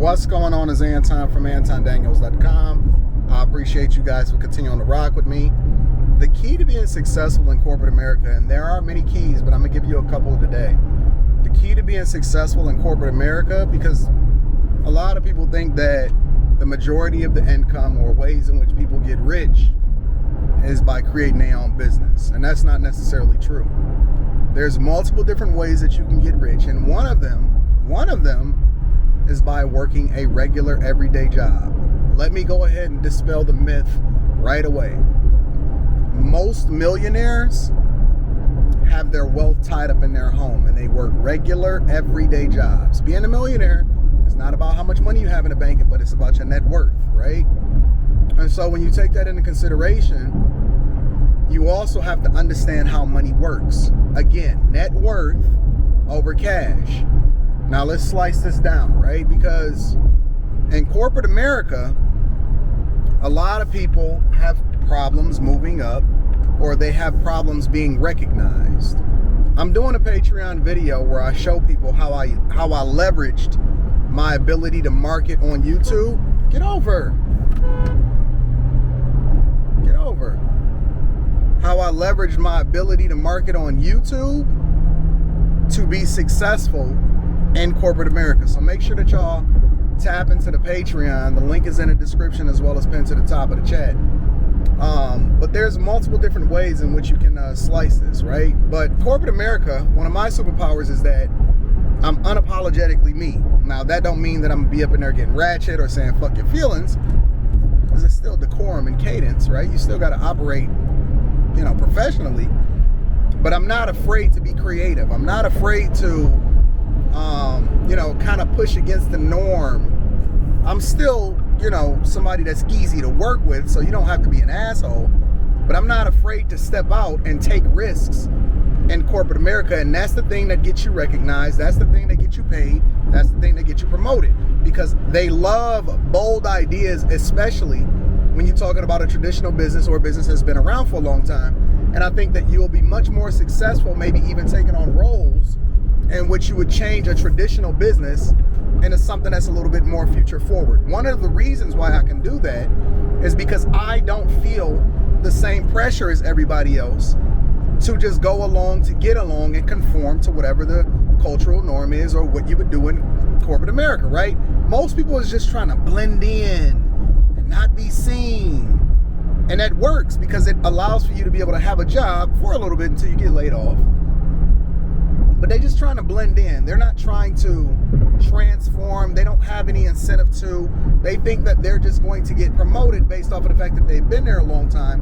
What's going on is Anton from AntonDaniels.com. I appreciate you guys for continuing to rock with me. The key to being successful in corporate America, and there are many keys, but I'm going to give you a couple today. The key to being successful in corporate America, because a lot of people think that the majority of the income or ways in which people get rich is by creating their own business. And that's not necessarily true. There's multiple different ways that you can get rich, and one of them is by working a regular everyday job. Let me go ahead and dispel the myth right away. Most millionaires have their wealth tied up in their home and they work regular everyday jobs. Being a millionaire is not about how much money you have in the bank, but it's about your net worth, right? And so when you take that into consideration, you also have to understand how money works. Again, net worth over cash. Now let's slice this down, right? Because in corporate America, a lot of people have problems moving up, or they have problems being recognized. I'm doing a Patreon video where I show people how I leveraged my ability to market on YouTube. Get over. How I leveraged my ability to market on YouTube to be successful in corporate America. So make sure that y'all tap into the Patreon. The link is in the description as well as pinned to the top of the chat. But there's multiple different ways in which you can slice this, right? But corporate America, one of my superpowers is that I'm unapologetically me. Now that don't mean that I'm gonna be up in there getting ratchet or saying fuck your feelings, because it's still decorum and cadence, right? You still got to operate, professionally. But I'm not afraid to be creative. I'm not afraid to kind of push against the norm. I'm still, somebody that's easy to work with, so you don't have to be an asshole. But I'm not afraid to step out and take risks in corporate America, and that's the thing that gets you recognized. That's the thing that gets you paid. That's the thing that gets you promoted, because they love bold ideas, especially when you're talking about a traditional business or a business that's been around for a long time. And I think that you'll be much more successful, maybe even taking on roles in which you would change a traditional business into something that's a little bit more future forward. One of the reasons why I can do that is because I don't feel the same pressure as everybody else to just go along to get along and conform to whatever the cultural norm is or what you would do in corporate America, right? Most people is just trying to blend in and not be seen. And that works because it allows for you to be able to have a job for a little bit until you get laid off. But they're just trying to blend in. They're not trying to transform. They don't have any incentive to. They think that they're just going to get promoted based off of the fact that they've been there a long time.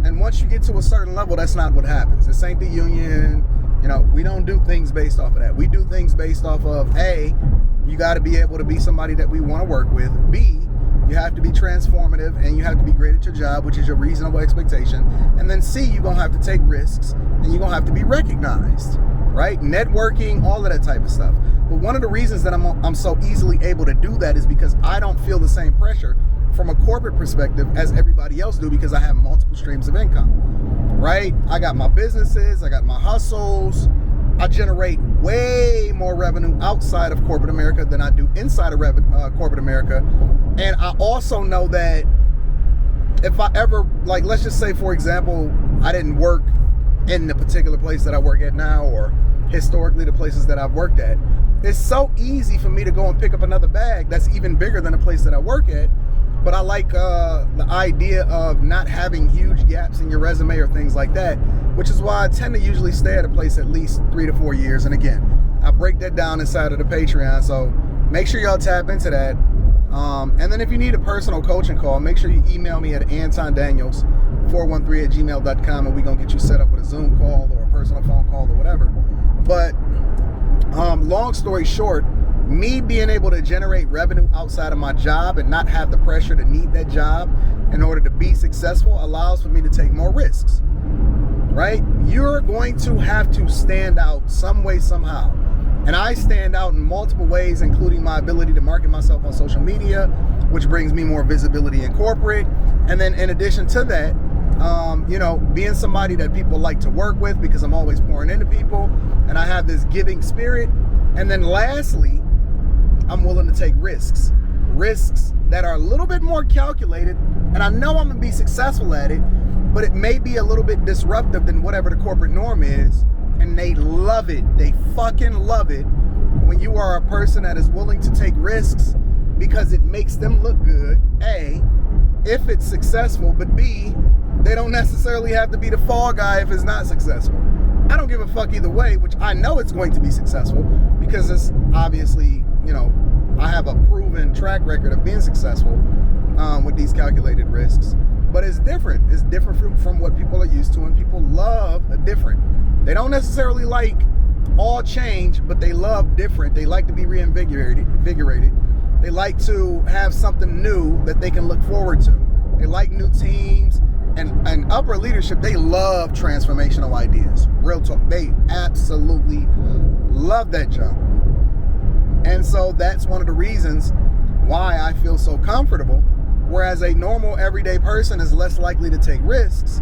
And once you get to a certain level, that's not what happens. This ain't the union. We don't do things based off of that. We do things based off of, A, you got to be able to be somebody that we want to work with. B, you have to be transformative and you have to be great at your job, which is your reasonable expectation. And then C, you're going to have to take risks and you're going to have to be recognized, right? Networking, all of that type of stuff. But one of the reasons that I'm so easily able to do that is because I don't feel the same pressure from a corporate perspective as everybody else do, because I have multiple streams of income, right? I got my businesses, I got my hustles. I generate way more revenue outside of corporate America than I do inside of corporate America. And I also know that if I ever, let's just say, for example, I didn't work in the particular place that I work at now, or historically the places that I've worked at, it's so easy for me to go and pick up another bag that's even bigger than the place that I work at. But I like the idea of not having huge gaps in your resume or things like that, which is why I tend to usually stay at a place at least 3 to 4 years. And again, I break that down inside of the Patreon, so make sure y'all tap into that. And then if you need a personal coaching call, make sure you email me at antondaniels413@gmail.com, and we're going to get you set up with a Zoom call or a personal phone call or whatever. But long story short, me being able to generate revenue outside of my job and not have the pressure to need that job in order to be successful allows for me to take more risks, right? You're going to have to stand out some way, somehow. And I stand out in multiple ways, including my ability to market myself on social media, which brings me more visibility in corporate. And then in addition to that, being somebody that people like to work with, because I'm always pouring into people and I have this giving spirit. And then lastly, I'm willing to take risks. Risks that are a little bit more calculated, and I know I'm gonna be successful at it, but it may be a little bit disruptive than whatever the corporate norm is, and they love it. They fucking love it when you are a person that is willing to take risks because it makes them look good, A, if it's successful, but B, they don't necessarily have to be the fall guy if it's not successful. I don't give a fuck either way, which I know it's going to be successful because it's obviously, you know, I have a proven track record of being successful with these calculated risks. But it's different. It's different from what people are used to, and people love a different. They don't necessarily like all change, but they love different. They like to be reinvigorated. They like to have something new that they can look forward to. They like new teams. And upper leadership, they love transformational ideas. Real talk. They absolutely love that junk. And so that's one of the reasons why I feel so comfortable. Whereas a normal everyday person is less likely to take risks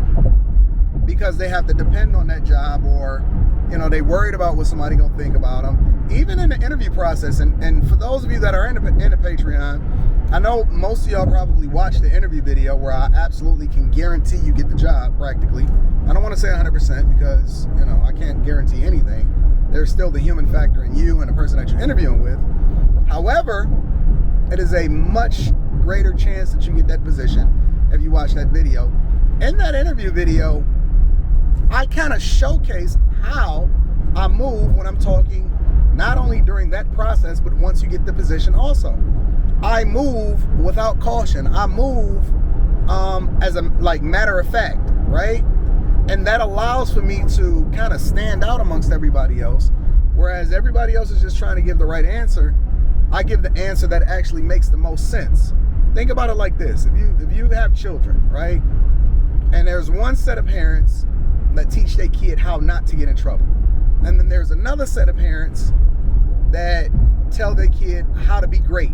because they have to depend on that job, or, you know, they worried about what somebody gonna think about them. Even in the interview process, and for those of you that are in the Patreon, I know most of y'all probably watched the interview video where I absolutely can guarantee you get the job practically. I don't want to say 100% because, you know, I can't guarantee anything. There's still the human factor in you and the person that you're interviewing with. However, it is a much greater chance that you get that position if you watch that video. In that interview video, I kind of showcase how I move when I'm talking, not only during that process, but once you get the position also. I move without caution. I move as a matter of fact, right? And that allows for me to kind of stand out amongst everybody else. Whereas everybody else is just trying to give the right answer, I give the answer that actually makes the most sense. Think about it like this. If you have children, right? And there's one set of parents that teach their kid how not to get in trouble. And then there's another set of parents that tell their kid how to be great.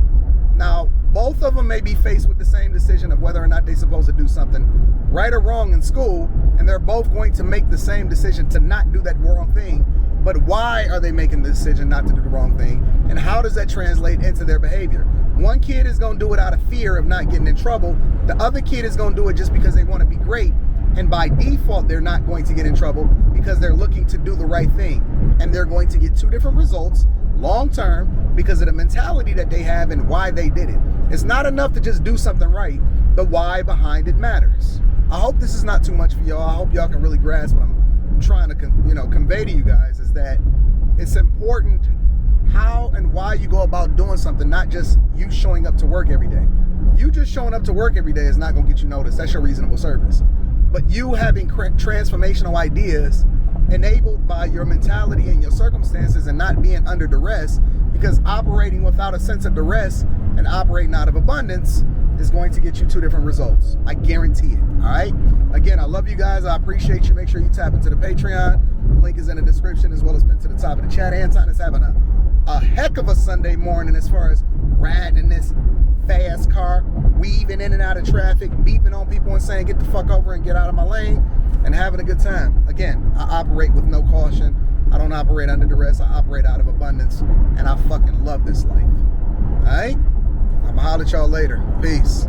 Now, both of them may be faced with the same decision of whether or not they're supposed to do something right or wrong in school, and they're both going to make the same decision to not do that wrong thing. But why are they making the decision not to do the wrong thing? And how does that translate into their behavior? One kid is going to do it out of fear of not getting in trouble. The other kid is going to do it just because they want to be great. And by default, they're not going to get in trouble because they're looking to do the right thing. And they're going to get two different results long term because of the mentality that they have and why they did it. It's not enough to just do something right. The why behind it matters. I hope this is not too much for y'all. I hope y'all can really grasp what I'm trying to convey to you guys, is that it's important how and why you go about doing something, not just you showing up to work every day. You just showing up to work every day is not going to get you noticed. That's your reasonable service. But you having transformational ideas enabled by your mentality and your circumstances and not being under duress, because operating without a sense of duress and operating out of abundance is going to get you two different results. I guarantee it. All right. Again, I love you guys. I appreciate you. Make sure you tap into the Patreon. The link is in the description as well as pinned to the top of the chat. Anton is having a heck of a Sunday morning as far as riding in this fast car, weaving in and out of traffic, beeping on people and saying, get the fuck over and get out of my lane, and having a good time. Again, I operate with no caution. I don't operate under duress. I operate out of abundance, and I fucking love this life. All right? I'm gonna holler at y'all later. Peace.